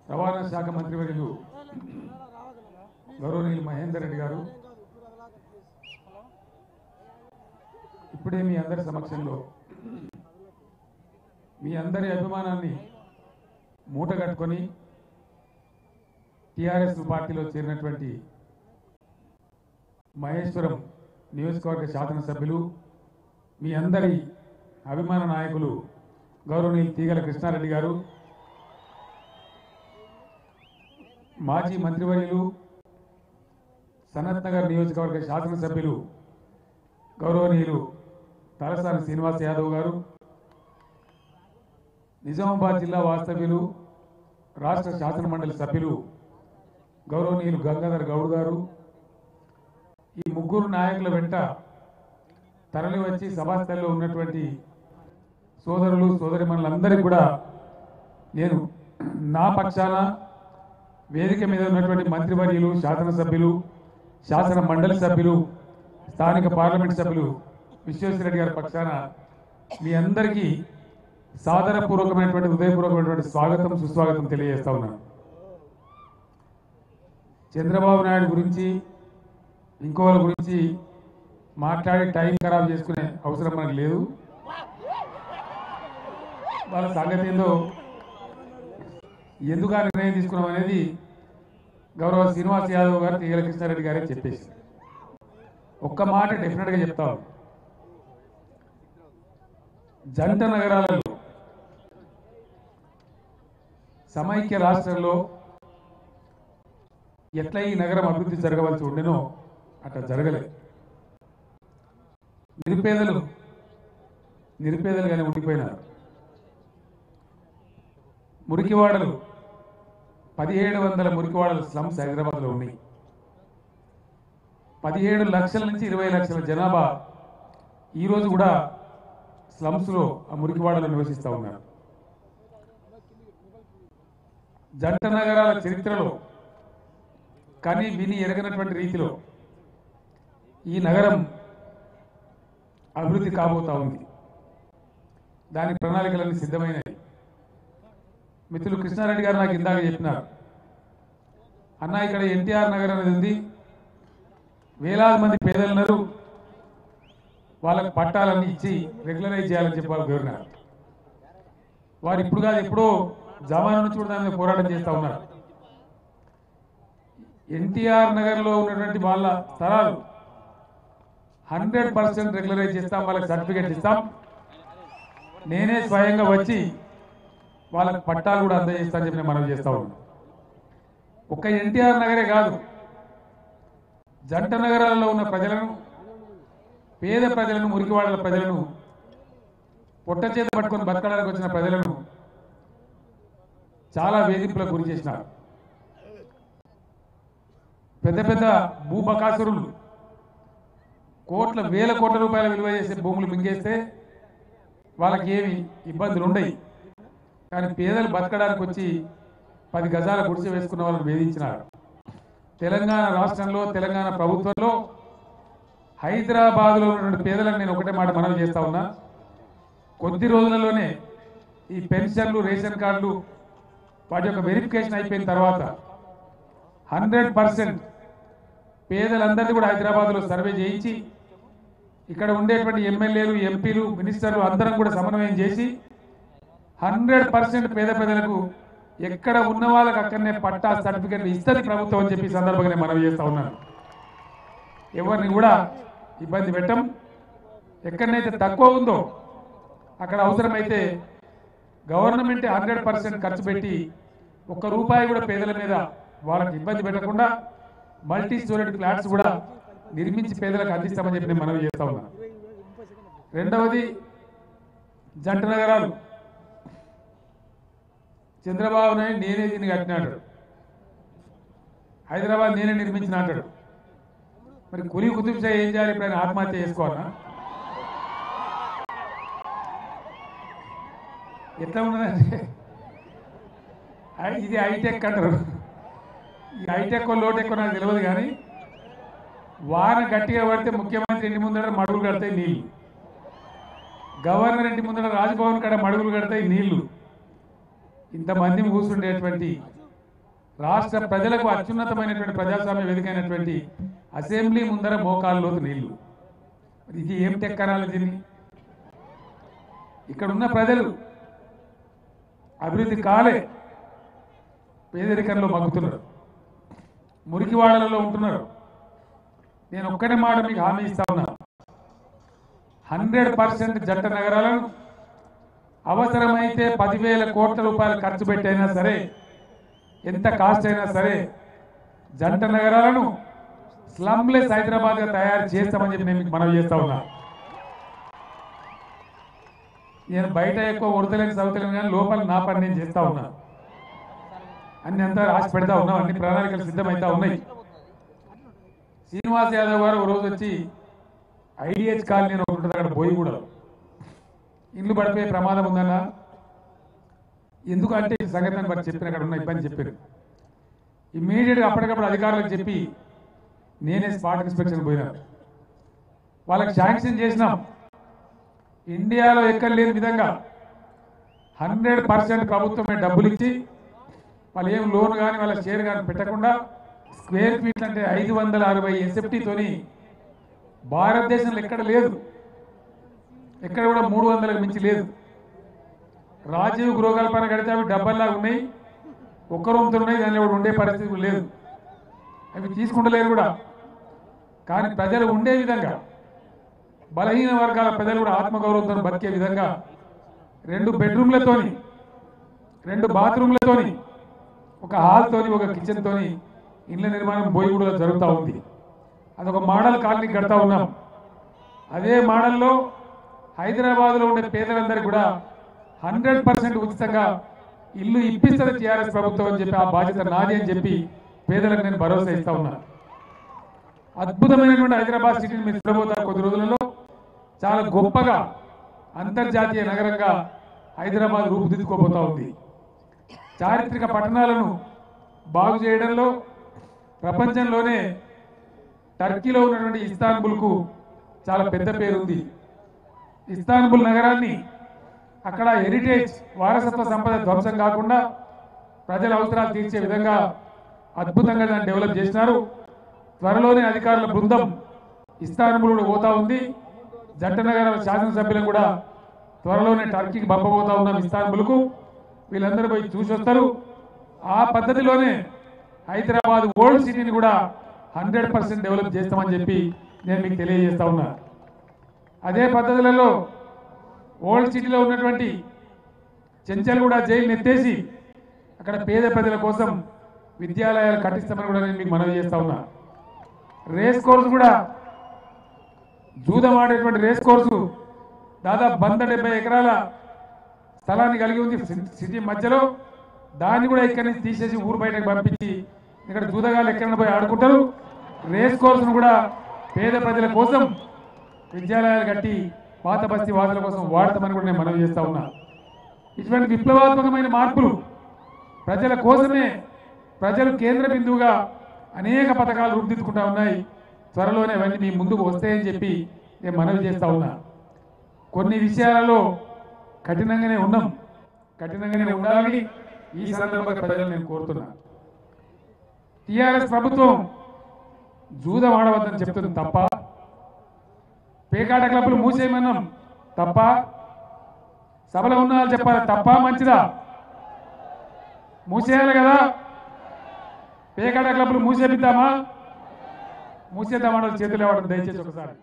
రవాణా శాఖ మంత్రివర్యులు గౌరవనీయులు మహేందర్ రెడ్డి గారు ఇప్పుడే మీ అందరి సమక్షంలో మీ అందరి అభిమానాన్ని మూటగట్టుకొని టిఆర్ఎస్ పార్టీలో చేరినటువంటి మహేశ్వరం నియోజకవర్గ శాసనసభ్యులు మీ అందరి అభిమాన నాయకులు గౌరవనీయులు తీగల కృష్ణారెడ్డి గారు, మాజీ మంత్రివర్యులు సనత్ నగర్ నియోజకవర్గ శాసనసభ్యులు గౌరవనీయులు తలసాని శ్రీనివాస్ యాదవ్ గారు, నిజామాబాద్ జిల్లా వాస్తవ్యులు రాష్ట్ర శాసన మండలి సభ్యులు గౌరవనీయులు గంగాధర్ గౌడ్ గారు, ఈ ముగ్గురు నాయకుల వెంట తరలి వచ్చి సభాస్థల్లో ఉన్నటువంటి సోదరులు సోదరిమణులందరికీ కూడా నేను నా పక్షాన వేదిక మీద ఉన్నటువంటి మంత్రివర్యులు శాసనసభ్యులు శాసన మండలి సభ్యులు స్థానిక పార్లమెంట్ సభ్యులు విశ్వేశ్వరరెడ్డి గారి పక్షాన మీ అందరికీ సాదరపూర్వకమైనటువంటి హృదయపూర్వకమైనటువంటి స్వాగతం సుస్వాగతం తెలియజేస్తా ఉన్నాను. చంద్రబాబు నాయుడు గురించి ఇంకోళ్ళ గురించి మాట్లాడి టైం ఖరాబ్ చేసుకునే అవసరం మనకు లేదు. వాళ్ళ సంగతి ఏందో ఎందుకు ఆ నిర్ణయం తీసుకున్నాం అనేది గౌరవ శ్రీనివాస్ యాదవ్ గారు తీగల కృష్ణారెడ్డి గారే చెప్పేసి ఒక్క మాట డెఫినెట్గా చెప్తాను. జంట నగరాలలో సమైక్య రాష్ట్రంలో ఎట్లా ఈ నగరం అభివృద్ధి జరగవలసి ఉండేనో అట్లా జరగలేదు. నిరుపేదలుగానే ఉండిపోయినారు. మురికివాడలు 1700 మురికివాడల స్లమ్స్ హైదరాబాద్లో ఉన్నాయి. 17 లక్షల నుంచి 20 లక్షల జనాభా ఈరోజు కూడా స్లమ్స్లో ఆ మురికివాడలో నివసిస్తూ ఉన్నారు. జంట నగరాల చరిత్రలో కానీ విని ఎరగనటువంటి రీతిలో ఈ నగరం అభివృద్ధి కాబోతా ఉంది. దాని ప్రణాళికలన్నీ సిద్ధమైనవి. మిత్రులు కృష్ణారెడ్డి గారు నాకు ఇందాక చెప్పినారు, అన్న ఇక్కడ ఎన్టీఆర్ నగర్ అనేది ఉంది, వేలాది మంది పేదలు ఉన్నారు, వాళ్ళకు పట్టాలన్నీ ఇచ్చి రెగ్యులరైజ్ చేయాలని చెప్పి వాళ్ళు కోరినారు. వారు ఇప్పుడు కాదు ఎప్పుడో జమానా నుంచి కూడా దాని మీద పోరాటం చేస్తూ ఉన్నారు. ఎన్టీఆర్ నగర్లో ఉన్నటువంటి వాళ్ళ స్థలాలు 100% రెగ్యులరైజ్ చేస్తాం, వాళ్ళకి సర్టిఫికేట్ ఇస్తాం, నేనే స్వయంగా వచ్చి వాళ్ళకి పట్టాలు కూడా అందజేస్తానని చెప్పి మనం చేస్తా ఉన్నాం. ఒక్క ఎన్టీఆర్ నగరే కాదు, జంట నగరాల్లో ఉన్న ప్రజలను, పేద ప్రజలను, మురికివాడల ప్రజలను, పొట్ట చేత పట్టుకొని బతకడానికి వచ్చిన ప్రజలను చాలా వేధింపులకు గురి చేసినారు. పెద్ద పెద్ద భూబకాసురులు వేల కోట్ల రూపాయల విలువ చేసే భూములు మింగేస్తే వాళ్ళకి ఏమి ఇబ్బందులు ఉండయి. కానీ పేదలు బతకడానికి వచ్చి 10 గజాల గుడిసె వేసుకున్న వాళ్ళని వేధించినారు. తెలంగాణ రాష్ట్రంలో, తెలంగాణ ప్రభుత్వంలో హైదరాబాద్లో ఉన్నటువంటి పేదలకు నేను ఒకటే మాట మనవి చేస్తా ఉన్నా, కొద్ది రోజులలోనే ఈ పెన్షన్లు, రేషన్ కార్డులు వాటి యొక్క వెరిఫికేషన్ అయిపోయిన తర్వాత 100% పేదలందరినీ కూడా హైదరాబాద్లో సర్వే చేయించి ఇక్కడ ఉండేటువంటి ఎమ్మెల్యేలు, ఎంపీలు, మినిస్టర్లు అందరం కూడా సమన్వయం చేసి 100% పేద ప్రజలకు ఎక్కడ ఉన్న వాళ్ళకి అక్కడనే పట్టా సర్టిఫికెట్లు ఇస్తుంది ప్రభుత్వం అని చెప్పి సందర్భంగా మనవి చేస్తా ఉన్నాను. ఎవరిని కూడా ఇబ్బంది పెట్టం. ఎక్కడనైతే తక్కువ ఉందో అక్కడ అవసరమైతే గవర్నమెంట్ 100% ఖర్చు పెట్టి ₹1 కూడా పేదల మీద వాళ్ళకి ఇబ్బంది పెట్టకుండా మల్టీ స్టోరేజ్ ఫ్లాట్స్ కూడా నిర్మించి పేదలకు అందిస్తామని చెప్పి నేను మనవి చేస్తా ఉన్నాను. రెండవది, జంట నగరాలు. చంద్రబాబు నాయుడు నేనే దీన్ని కట్టినాడు, హైదరాబాద్ నేనే నిర్మించిన అంటాడు. మరి కులీ కుతుబ్ షా ఏం చేయాలి? ఇప్పుడు ఆయన ఆత్మహత్య చేసుకోవాలా? ఎట్లా ఉన్నదంటే ఇది హైటెక్ అంటారు. ఈ హైటెక్ లోటెక్ నాకు తెలియదు, కానీ వాన గట్టిగా పడితే ముఖ్యమంత్రి ఇంటి ముందర మడుగులు కడతాయి నీళ్లు, గవర్నర్ ఇంటి ముందర రాజ్భవన్ కాడ మడుగులు కడతాయి నీళ్లు. ఇంతమంది కూర్చుండేటువంటి రాష్ట్ర ప్రజలకు అత్యున్నతమైనటువంటి ప్రజాస్వామ్య వేదిక అయినటువంటి అసెంబ్లీ ముందర మోకాళ్ళలోకి నీళ్లు. ఇది ఏం టెక్నాలజీ? ఇక్కడ ఉన్న ప్రజలు అభివృద్ధి కాలే, పేదరికంలో మగ్గుతున్నారు, మురికివాడలలో ఉంటున్నారు. నేను ఒక్కటే మాట మీకు హామీ ఇస్తా ఉన్నా, 100% జంట నగరాలను అవసరమైతే 10,000 కోట్ల రూపాయలు ఖర్చు పెట్టైనా సరే, ఎంత కాస్ట్ అయినా సరే జంట నగరాలను స్లమ్లెస్ హైదరాబాద్గా తయారు చేస్తామని చెప్పి నేను మీకు మనవి చేస్తా ఉన్నా. నేను బయట ఎక్కువ ఉడతలేని చదువుతలేను కానీ లోపల నా పని నేను చేస్తా ఉన్నా. అన్ని అంతా రాసి పెడతా ఉన్నాం, అన్ని ప్రణాళికలు సిద్ధమవుతా ఉన్నాయి. శ్రీనివాస్ యాదవ్ గారు ఒక రోజు వచ్చి ఐడిహెచ్ కాలనీ ఉంటుంది, అక్కడ పోయి కూడా ఇల్లు పడిపోయే ప్రమాదం ఉందన్నా. ఎందుకంటే ఈ సంగతిని బట్టి చెప్పిన అక్కడ ఉన్న ఇబ్బంది చెప్పారు. ఇమ్మీడియట్గా అప్పటికప్పుడు అధికారులకు చెప్పి నేనే స్పాట్ ఇన్స్పెక్షన్ పోయినా, వాళ్ళకి శాంక్షన్ చేసినాం. ఇండియాలో ఎక్కడ లేని విధంగా 100% ప్రభుత్వమే డబ్బులు ఇచ్చి వాళ్ళు ఏం లోన్ కానీ వాళ్ళ షేర్ కానీ పెట్టకుండా స్క్వేర్ ఫీట్ అంటే 560 ఎస్ఎఫ్టీతోని భారతదేశంలో ఎక్కడ లేదు, ఎక్కడ కూడా 300లకు మించి లేదు. రాజీవ్ గృహకల్పన కడితే అవి డబ్బల్లాగా ఉన్నాయి, ఒక్క రూమ్తో ఉన్నాయి, దానిలో కూడా ఉండే పరిస్థితి లేదు. అవి తీసుకుంటలేరు కూడా. కానీ ప్రజలు ఉండే విధంగా, బలహీన వర్గాల ప్రజలు కూడా ఆత్మగౌరవంతో బతికే విధంగా 2 బెడ్రూమ్లతోని, 2 బాత్రూమ్లతోని, ఒక హాల్తోని, ఒక కిచెన్తోని ఇళ్ల నిర్మాణం బోయిగూడలో జరుగుతూ ఉంది. అదొక మోడల్ కాలనీ కడతా ఉన్నాం. అదే మోడల్లో హైదరాబాద్లో ఉండే పేదలందరికీ కూడా 100% ఉచితంగా ఇల్లు ఇప్పిస్తుంది టీఆర్ఎస్ ప్రభుత్వం అని చెప్పి, ఆ బాధ్యత నాది అని చెప్పి పేదలకు నేను భరోసా ఇస్తా ఉన్నా. అద్భుతమైనటువంటి హైదరాబాద్ సిటీని మీరు చూడబోతారు కొద్ది రోజులలో. చాలా గొప్పగా అంతర్జాతీయ నగరంగా హైదరాబాద్ రూపుదిద్దుకోబోతా ఉంది. చారిత్రక పట్టణాలను బాగు చేయడంలో ప్రపంచంలోనే టర్కీలో ఉన్నటువంటి ఇస్తాన్బుల్కు చాలా పెద్ద పేరు ఉంది. ఇస్తాన్బుల్ నగరాన్ని అక్కడ హెరిటేజ్ వారసత్వ సంపద ధ్వంసం కాకుండా ప్రజల అవసరాలు తీర్చే విధంగా అద్భుతంగా దాన్ని డెవలప్ చేసినారు. త్వరలోనే అధికారుల బృందం ఇస్తాన్బుల్ కూడా పోతా ఉంది. జంట నగరాల శాసనసభ్యులను కూడా త్వరలోనే టర్కీకి పంపబోతా ఉన్నాం ఇస్తాన్బుల్కు. వీళ్ళందరూ పోయి చూసి వస్తారు. ఆ పద్ధతిలోనే హైదరాబాద్ ఓల్డ్ సిటీని కూడా 100% డెవలప్ చేస్తామని చెప్పి నేను మీకు తెలియజేస్తా ఉన్నా. అదే పద్ధతులలో ఓల్డ్ సిటీలో ఉన్నటువంటి చెంచల్గూడ జైలుని ఎత్తేసి అక్కడ పేద ప్రజల కోసం విద్యాలయాలు కట్టిస్తామని కూడా నేను మీకు మనవి చేస్తా ఉన్నా. రేస్ కోర్సు కూడా, జూదం ఆడేటువంటి రేస్ కోర్సు దాదాపు 170 ఎకరాల స్థలాన్ని కలిగి ఉంది సిటీ మధ్యలో. దాన్ని కూడా ఇక్కడి నుంచి తీసేసి ఊరు బయటకు పంపించి ఇక్కడ జూదగాళ్ళు ఎక్కడైనా పోయి ఆడుకుంటారు. రేస్ కోర్సును కూడా పేద ప్రజల కోసం విద్యాలయాలు కట్టి పాత బస్తీ వాసుల కోసం వాడతామని కూడా నేను మనవి చేస్తా ఉన్నా. ఇటువంటి విప్లవాత్మకమైన మార్పులు ప్రజల కోసమే, ప్రజలు కేంద్ర బిందువుగా అనేక పథకాలు రూపుదిద్దుకుంటా ఉన్నాయి. త్వరలోనే అవన్నీ మీ ముందుకు వస్తాయని చెప్పి నేను మనవి చేస్తా ఉన్నా. కొన్ని విషయాలలో కఠినంగానే ఉన్నాం, కఠినంగానే ఉండాలని ఈ సందర్భంగా ప్రజలు నేను కోరుతున్నా. టీఆర్ఎస్ ప్రభుత్వం జూదం ఆడవద్దని చెప్తుంది తప్ప, పేకాట క్లబ్లు మూసేయమన్నాం తప్ప, సభలో ఉన్న వాళ్ళు చెప్పాలి తప్ప మంచిదా? మూసేయాలి కదా. పేకాట క్లబ్లు మూసేపిద్దామా? మూసేద్దామని చేతులు ఇవ్వడం దయచేసి ఒకసారి.